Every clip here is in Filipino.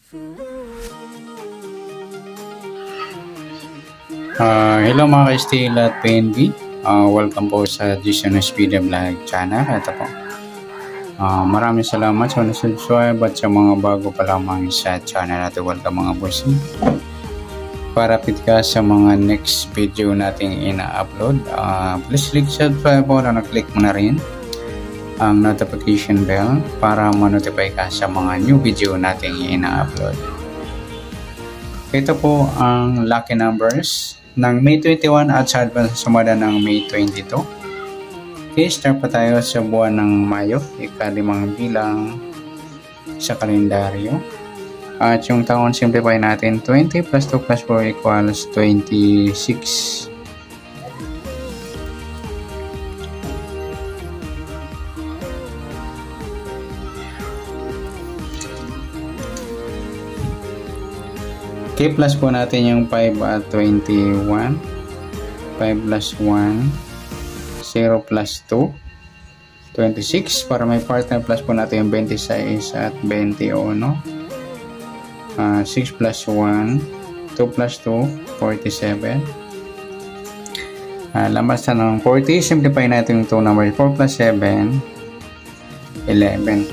Hello mga ka-Steel at PNB. Welcome po sa Gishon's Video Vlog channel. Ito po. Maraming salamat sa subscribe at sa mga bago pa lamang sa channel natin. Welcome mga boss. Para update ka sa mga next video nating ina-upload, please click subscribe po na click mo na rin ang notification bell para ma-notify ka sa mga new video nating ina-upload. Ito po ang lucky numbers ng May 21 at sa advance sumada ng May 22. Okay, start pa tayo sa buwan ng Mayo, ika-5 bilang sa kalendaryo. At yung taon, simplify natin. 20 plus 2 plus 4 equals 26. Okay, plus po natin yung 5 at 21. 5 plus 1. 0 plus 2. 26. Para may partner, plus po natin yung 26 at 21. 6 plus 1. 2 plus 2. 47. Lamas na ng 40. Simplify natin yung 2 numbers. 4 plus 7. 11.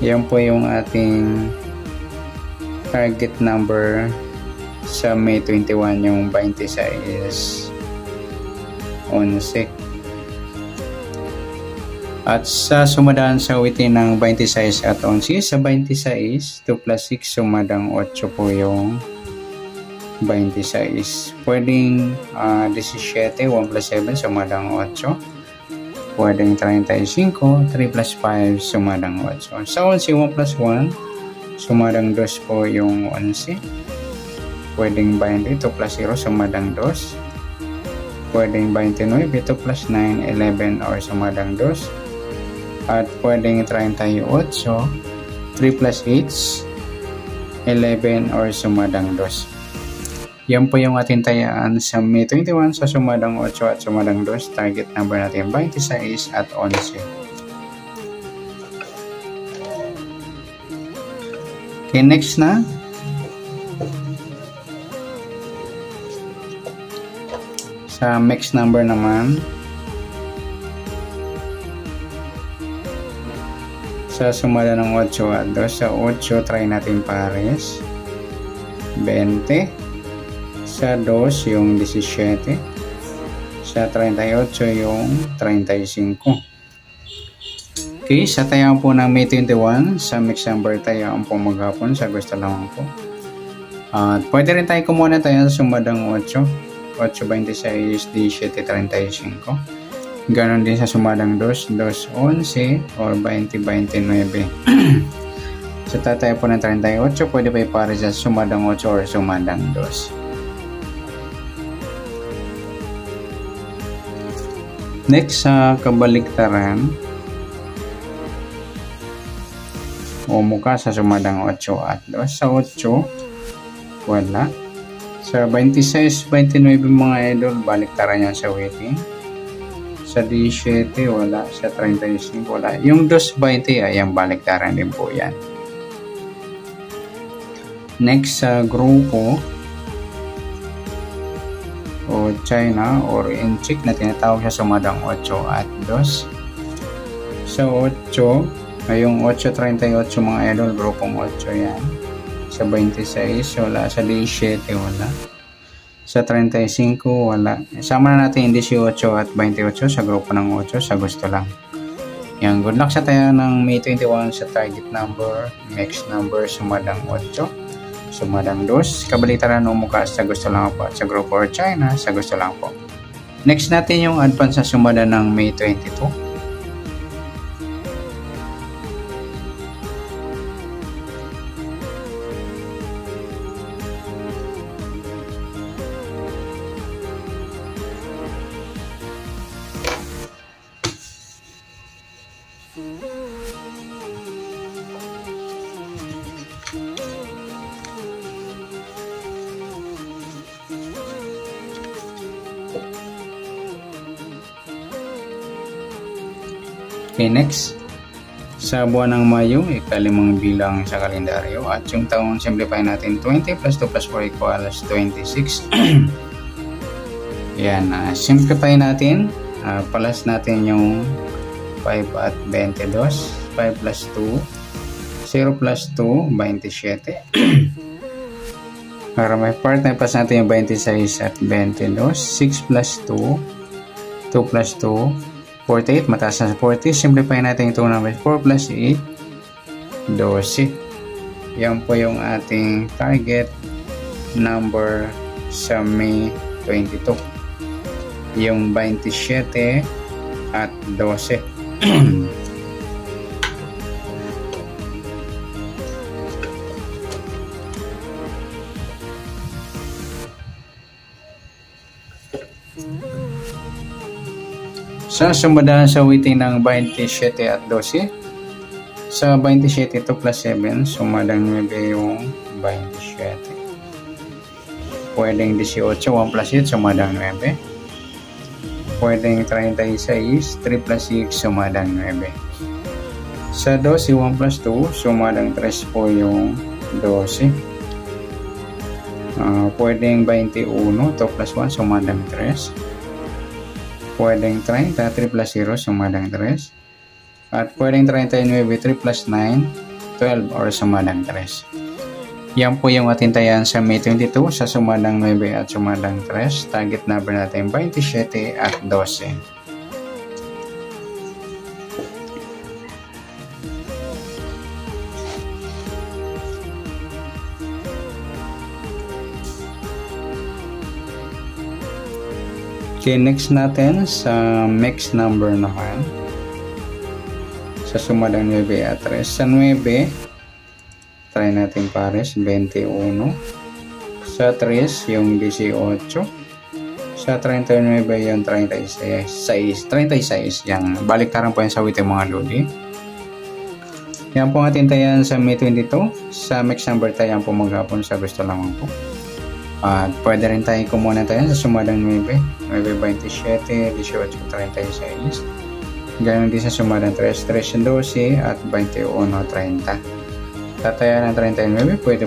Yan po yung ating target number sa May 21, yung 26 11. At sa sumadaan sa within ng 26 at 11, sa 26 2 plus 6 sumadang 8 po yung 26. Pwedeng 17, 1 plus 7 sumadang 8. Pwedeng 35, 3 plus 5 sumadang 8. Sa 11, 1 plus 1 sumadang 2 po yung 11. Pwedeng 20, 2 plus 0 sumadang 2. Pwedeng 29, 2 plus 9, 11 or sumadang 2. At pwedeng 38, 3 plus 8, 11 or sumadang 2. Yan po yung ating tayaan sa May 21 sa sumadang 8 at sumadang 2. Target number natin 26 at 11. Okay, next na. Sa mixed number naman, sa sumada ng 8 at 2, sa 8 try natin pares 20, sa 2 yung 17, sa 38 yung 35. Okay, sa tayaan po ng May 21, sa mixed number tayaan po maghapon sa gusto lang po. At pwede rin tayo kumuha tayo sa sumadang 8, 8, 26, 17, 35. Ganon din sa sumadang 2, 2, 11 or 20, 29. Sa tatay po ng 38, pwede pa ipare sa sumadang 8 or sumadang 2. Next, sa kabaliktaran, umuka sa sumadang 8 at 2. Sa 8, wala. Sa 26, 29 mga idol, baliktaran yan sa waiting. Sa 17, wala. Sa 35, wala. Yung 220, yung baliktaran din po yan. Next, sa grupo o China or Inchik na tinatawag sa sumadang 8 at 2. Sa 8, yung 838 mga idol, grupong 8 yan. Sa 26, wala. Sa 17, wala. Sa 35, wala. Sama na natin yung 18 at 28 sa grupo ng 8 sa gusto lang. Yan. Good luck sa tayo ng May 21 sa target number, mixed number, sumadang 8, sumadang 2. Kabalitaran umuka sa gusto lang po at sa grupo or China sa gusto lang po. Next natin yung advance sa sumada ng May 22. Okay, next. Sa buwan ng Mayo, ikalimang bilang sa kalendaryo. At yung taon, simplify natin 20 plus 2 plus 4 equals 26. Yan, simplify natin. Plus natin yung 5 at 22. 5 plus 2. 0 plus 2, 27. Para may part na plus natin yung 26 at 22. 6 plus 2. 2 plus 2. 48, mataas na sa 40. Simplify natin itong numbers. 4 plus 8, 12. Yan po yung ating target number sa May 22. Yung 27 at 12. Sa sumadahan sa weighting ng 27 at 12, sa 27 2 plus 7, sumadang 9 yung 27. Pwedeng 18, 1 plus 8, sumadang 9. Pwedeng 36, 3 plus 6, sumadang 9. Sa 12, 1 plus 2, sumadang 3 po yung 12. Pwedeng 21, 2 plus 1, sumadang 3. Pwedeng 30, 3 plus 0, sumadang 3. At pwedeng 39, 3 plus 9, 12 or sumadang 3. Yan po yung ating tayan sa May 22 sa sumadang 9 at sumadang 3. Target number natin 27 at 12. Okay, next natin sa mixed number naman. Sa sumadang 9 at 3. Sa 9, try natin pares, 21. Sa 3, yung 18. Sa 39 yung 36. 36, yan. Baliktaran po yan sa weighting mga lodi. Yan po ating tayan sa May 22. Sa mixed number tayan po maghapon sa gusto lamang po. At pwede rin tayo kumuha tayo sa sumadang 9, 27, 18, 36. Ganon din sa sumadang 3, 13, 12 at 21, 30. Tataya ng 39, pwede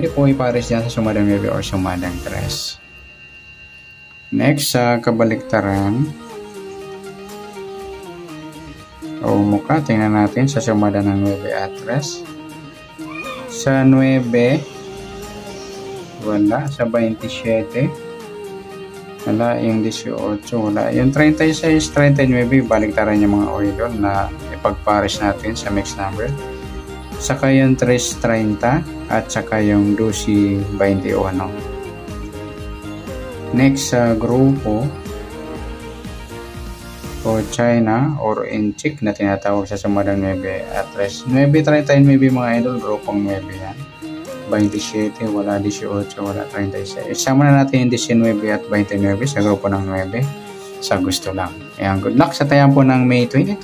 po ipares dyan sa sumadang 9 or sumadang 3. Next, sa kabaliktaran o mukha, tingnan natin sa sumadang ng 9 at 3. Sa 9, wala. Sa 27, wala. Yung 18, wala. Yung 36, 39, baliktaran yung mga idol na ipagpares natin sa mixed number. Saka yung 3, 30 at saka yung 12, 21. Next sa grupo o China or Inchik na tinatawag sa sumadang 9 at 3. 9, 30, 9 mga idol, grupong 9 yan. 27, wala. 18, wala. 36. Isama na natin yung 19 at 29 sa grupo ng 9 sa gusto lang. Ayan, good luck sa tayan po ng May 22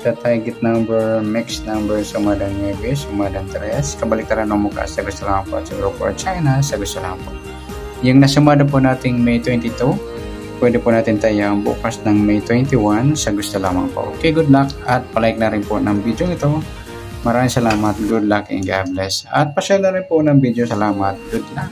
sa target number, mixed number, sumadang 9, sumadang 3. Kabaliktaran ng mukha sa gusto lang po at sa grupo or China sa gusto lang po. Yung nasumada po nating May 22, pwede po natin tayang bukas ng May 21 sa gusto lamang po. Okay, good luck at palike na rin po ng video ito. Maraming salamat, good luck and God bless. At pa-share na rin po ng video, salamat, good luck.